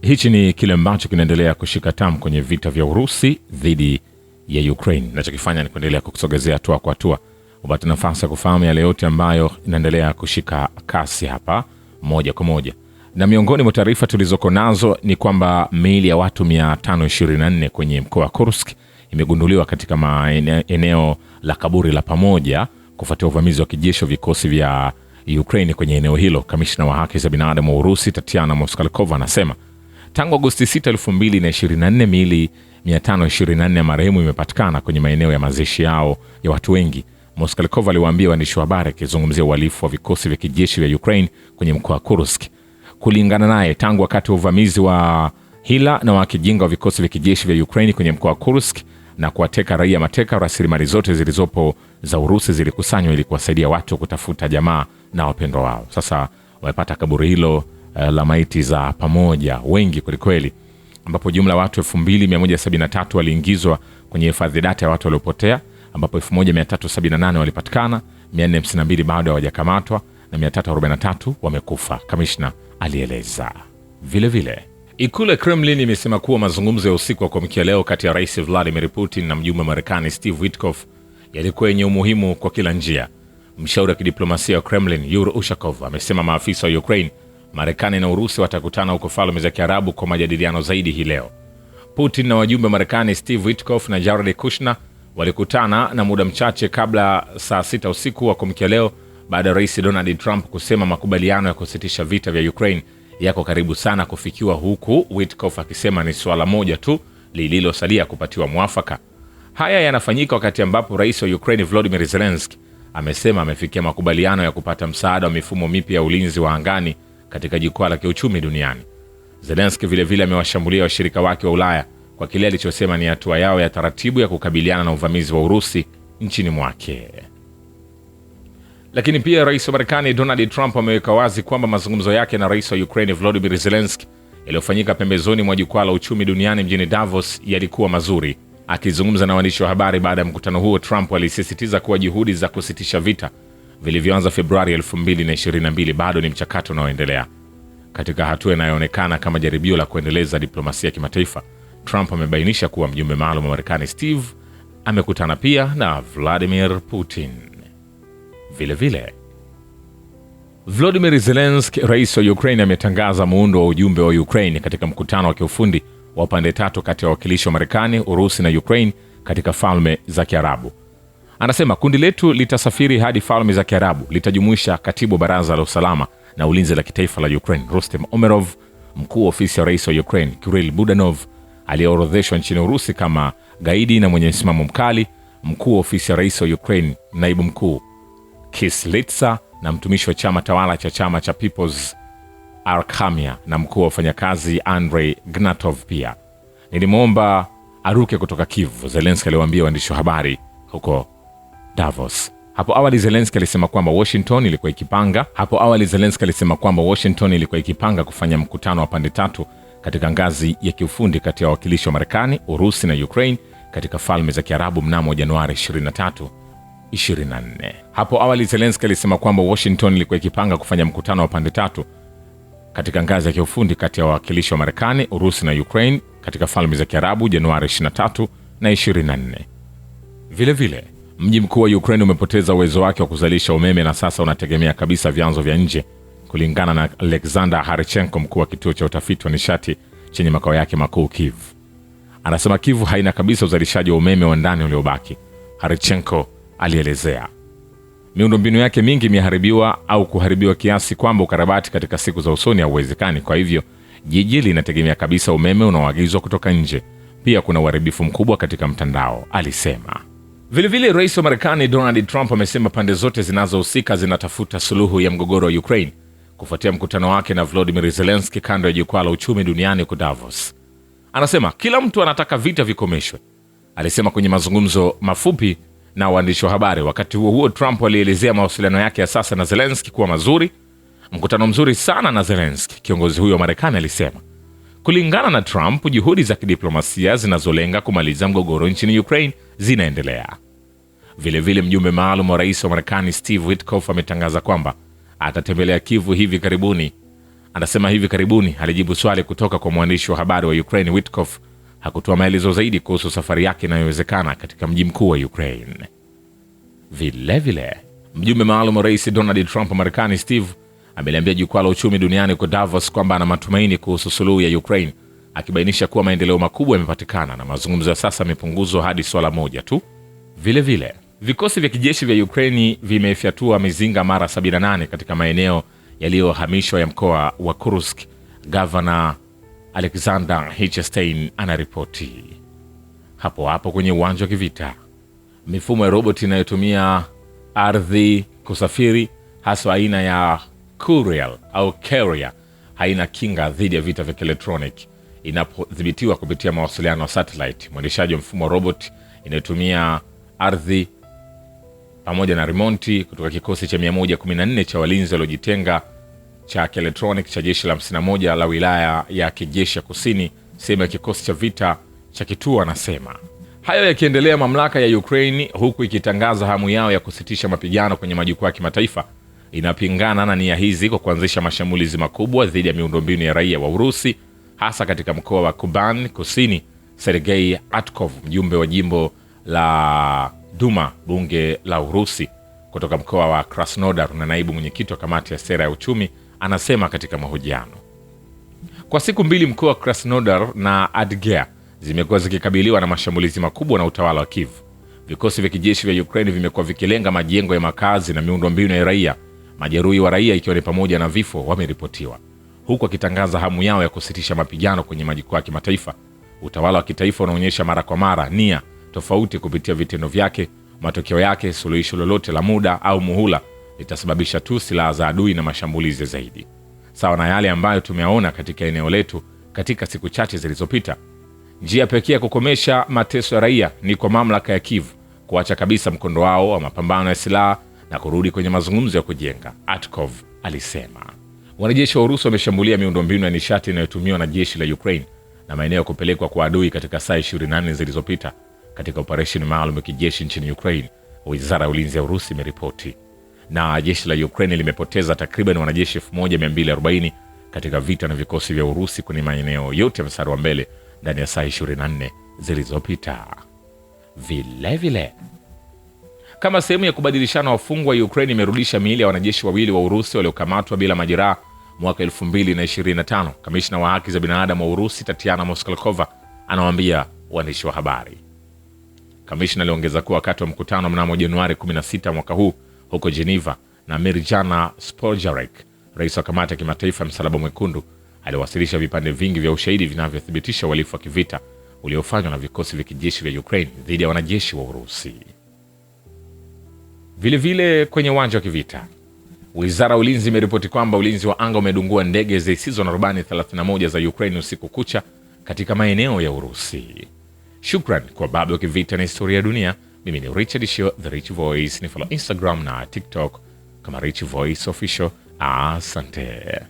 Hichi ni kile ambacho kinaendelea kushika tamu kwenye vita vya Urusi dhidi ya Ukraine. Nachokifanya ni kuendelea kukusogezea hatua kwa hatua upate nafasi ya kufahamu yale yote ambayo inaendelea kushika kasi hapa moja kwa moja. Na miongoni mwa taarifa tulizoko nazo ni kwamba miili ya watu 524 kwenye mkoa wa Kursk imegunduliwa katika eneo la kaburi la pamoja kufuatia uvamizi wa kijeshi wa vikosi vya Ukraine kwenye eneo hilo. Kamishna wa haki za binadamu wa Urusi Tatiana Moskalkova anasema tangu Agosti 6, 2024 miili 524 ya marehemu imepatikana kwenye maeneo ya mazishi yao ya watu wengi. Moskalkova aliwaambia waandishi wa habari akizungumzia uhalifu wa vikosi vya kijeshi vya Ukraine kwenye mkoa wa Kursk. Kulingana naye, tangu wakati wa uvamizi wa hila na wa kijinga wa vikosi vya kijeshi vya Ukraine kwenye mkoa wa Kursk na kuwateka raia mateka, rasilimali zote zilizopo za Urusi zilikusanywa ili kuwasaidia watu kutafuta jamaa na wapendwa wao. Sasa wamepata kaburi hilo la maiti za pamoja wengi kwelikweli, ambapo jumla watu 2173 waliingizwa kwenye hifadhi data ya watu waliopotea, ambapo 1378 walipatikana, 452 bado hawajakamatwa na 343 wamekufa, kamishna alieleza. Vile vile ikulu ya Kremlin imesema kuwa mazungumzo ya usiku wa kuamkia leo kati ya Rais Vladimir Putin na mjumbe wa Marekani Steve Witkoff yalikuwa yenye umuhimu kwa kila njia. Mshauri wa kidiplomasia wa Kremlin Yuri Ushakov amesema maafisa wa Ukraine, Marekani na Urusi watakutana huko Falme za Kiarabu kwa majadiliano zaidi hii leo. Putin na wajumbe wa Marekani Steve Witkoff na Jared Kushner walikutana na muda mchache kabla saa 6 usiku wa kuamkia leo baada ya Rais Donald Trump kusema makubaliano ya kusitisha vita vya Ukraine yako karibu sana kufikiwa, huku Witkoff akisema ni swala moja tu lililosalia kupatiwa mwafaka. Haya yanafanyika wakati ambapo Rais wa Ukraine Volodymyr Zelensky amesema amefikia makubaliano ya kupata msaada wa mifumo mipya ya ulinzi wa angani katika jukwaa la kiuchumi duniani. Zelensky vile vile amewashambulia washirika wake wa Ulaya kwa kile alichosema ni hatua yao ya taratibu ya kukabiliana na uvamizi wa Urusi nchini mwake. Lakini pia Rais wa Marekani Donald Trump ameweka wazi kwamba mazungumzo yake na Rais wa Ukraine Volodymyr Zelensky yaliyofanyika pembezoni mwa jukwaa la uchumi duniani mjini Davos yalikuwa mazuri. Akizungumza na waandishi wa habari baada ya mkutano huo, Trump alisisitiza kuwa juhudi za kusitisha vita vilivyoanza Februari 2022 bado ni mchakato unaoendelea. Katika hatua inayoonekana kama jaribio la kuendeleza diplomasia ya kimataifa, Trump amebainisha kuwa mjumbe maalum wa Marekani Steve amekutana pia na Vladimir Putin. Vile vile Volodymyr Zelensky, rais wa Ukraine, ametangaza muundo wa ujumbe wa Ukraine katika mkutano wa kiufundi wa pande tatu kati ya wawakilishi wa Marekani, Urusi na Ukraine katika Falme za Kiarabu. Anasema kundi letu litasafiri hadi Falme za Kiarabu, litajumuisha katibu baraza la usalama na ulinzi la kitaifa la Ukraine Rustem Umerov, mkuu wa ofisi ya rais wa Ukraine Kirill Budanov aliyeorodheshwa nchini Urusi kama gaidi na mwenye msimamo mkali, mkuu wa ofisi ya rais wa Ukraine naibu mkuu Kislitsa na mtumishi wa chama tawala cha chama cha People's Arkamia na mkuu wa wafanyakazi Andrei Gnatov. Pia nilimwomba aruke kutoka Kiev, Zelensky aliwaambia waandishi wa habari huko Davos. Hapo awali Zelensky alisema kwamba Washington ilikuwa ikipanga kufanya mkutano wa pande tatu katika ngazi ya kiufundi kati ya wawakilishi wa Marekani, Urusi na Ukraine katika Falme za Kiarabu mnamo Januari 23, 24. Hapo awali Zelensky alisema kwamba Washington ilikuwa ikipanga kufanya mkutano wa pande tatu katika ngazi ya kiufundi kati ya wawakilishi wa Marekani, Urusi na Ukraine katika Falme za Kiarabu Januari 23 na 24. Vile vile mji mkuu wa Ukraine umepoteza uwezo wake wa kuzalisha umeme na sasa unategemea kabisa vyanzo vya nje, kulingana na Alexander Harichenko, mkuu wa kituo cha utafiti wa nishati chenye makao yake makuu Kiev. Anasema Kiev haina kabisa uzalishaji wa umeme wa ndani uliobaki. Harichenko alielezea miundombinu yake mingi imeharibiwa au kuharibiwa kiasi kwamba ukarabati katika siku za usoni hauwezekani. Kwa hivyo jiji linategemea kabisa umeme unaoagizwa kutoka nje. Pia kuna uharibifu mkubwa katika mtandao, alisema. Vile vile Rais wa Marekani Donald Trump amesema pande zote zinazohusika zinatafuta suluhu ya mgogoro wa Ukraine kufuatia mkutano wake na Volodymyr Zelensky kando ya jukwaa la uchumi duniani huko Davos. Anasema kila mtu anataka vita vikomeshwe, alisema kwenye mazungumzo mafupi na waandishi wa habari. Wakati huo huo, Trump alielezea mawasiliano yake ya sasa na Zelensky kuwa mazuri, mkutano mzuri sana na Zelensky. Kiongozi huyo wa Marekani alisema kulingana na Trump, juhudi za kidiplomasia zinazolenga kumaliza mgogoro nchini Ukraine zinaendelea. Vile vile mjumbe maalum wa rais wa Marekani Steve Witkoff ametangaza kwamba atatembelea Kiev hivi karibuni. Anasema hivi karibuni alijibu swali kutoka kwa mwandishi wa habari wa Ukraine Witkoff. Hakutoa maelezo zaidi kuhusu safari yake inayowezekana katika mji mkuu wa Ukraine. Vilevile, mjumbe maalum wa Rais Donald Trump wa Marekani Steve ameliambia jukwaa la uchumi duniani kwa Davos kwamba ana matumaini kuhusu suluhu ya Ukraine, akibainisha kuwa maendeleo makubwa yamepatikana na mazungumzo ya sasa yamepunguzwa hadi swala moja tu. Vilevile, vikosi vya kijeshi vya Ukraine vimefyatua mizinga mara 78 katika maeneo yaliyohamishwa ya mkoa wa Kursk. Gavana Alexander Hitchestein anaripoti. Hapo kwenye uwanja wa kivita, mifumo ya roboti inayotumia ardhi kusafiri, hasa aina ya Kuriel au Carrier, haina kinga dhidi ya vita vya kielektroniki inapodhibitiwa kupitia mawasiliano ya satellite. Mwendeshaji wa mfumo wa robot inayotumia ardhi pamoja na remonti kutoka kikosi cha 114 cha walinzi waliojitenga cha kielektroniki cha jeshi la 51 la wilaya ya kijeshi ya kusini, sehemu ya kikosi cha vita cha kituo, anasema. Hayo yakiendelea, mamlaka ya Ukraine, huku ikitangaza hamu yao ya kusitisha mapigano kwenye majukwaa ya kimataifa, inapingana na nia hizi kwa kuanzisha mashambulizi makubwa dhidi ya miundombinu ya raia wa Urusi, hasa katika mkoa wa Kuban Kusini. Sergei Atkov, mjumbe wa jimbo la Duma, bunge la Urusi, kutoka mkoa wa Krasnodar na naibu mwenyekiti wa kamati ya sera ya uchumi, anasema katika mahojiano. Kwa siku mbili mkoa wa Krasnodar na Adger zimekuwa zikikabiliwa na mashambulizi makubwa na utawala wa Kiev. Vikosi vya kijeshi vya Ukraine vimekuwa vikilenga majengo ya makazi na miundombinu ya raia. Majeruhi wa raia, ikiwa ni pamoja na vifo, wameripotiwa, huku akitangaza hamu yao ya kusitisha mapigano kwenye majukwaa ya kimataifa. Utawala wa kitaifa unaonyesha mara kwa mara nia tofauti kupitia vitendo vyake. Matokeo yake, suluhisho lolote la muda au muhula litasababisha tu silaha za adui na mashambulizi zaidi, sawa na yale ambayo tumeona katika eneo letu katika siku chache zilizopita. Njia pekee ya kukomesha mateso ya raia ni kwa mamlaka ya Kiev kuacha kabisa mkondo wao wa mapambano ya silaha na kurudi kwenye mazungumzo ya kujenga, Atkov alisema. Wanajeshi wa Urusi wameshambulia miundombinu ya nishati inayotumiwa na jeshi la Ukraine na maeneo ya kupelekwa kwa adui katika saa 24 zilizopita katika operesheni maalum ya kijeshi nchini Ukraine, wizara ya ulinzi ya Urusi imeripoti. Na jeshi la Ukraine limepoteza takriban wanajeshi 1240 katika vita na vikosi vya Urusi kwenye maeneo yote ya mstari wa mbele ndani ya saa 24 zilizopita. Vilevile, kama sehemu ya kubadilishana wafungwa, Ukraine imerudisha miili ya wanajeshi wawili wa Urusi waliokamatwa bila majeraha mwaka 2025. Kamishna wa haki za binadamu wa Urusi Tatiana Moskalkova anawaambia waandishi wa habari. Kamishna aliongeza kuwa wakati wa mkutano mnamo Januari 16 mwaka huu huko Geneva na Mirjana Spojarek, rais wa kamati ya kimataifa Msalaba Mwekundu, aliwasilisha vipande vingi vya ushahidi vinavyothibitisha uhalifu wa kivita uliofanywa na vikosi vya kijeshi vya Ukraine dhidi ya wanajeshi wa Urusi. Vilevile, kwenye uwanja wa kivita, wizara ya ulinzi imeripoti kwamba ulinzi wa anga umedungua ndege zisizo na rubani 31 za Ukraine usiku kucha katika maeneo ya Urusi. Shukran kwa babu wa kivita na historia ya dunia. Mimi ni Richard Shio, The Rich Voice. Ni follow Instagram na TikTok kama Rich Voice Official. Asante.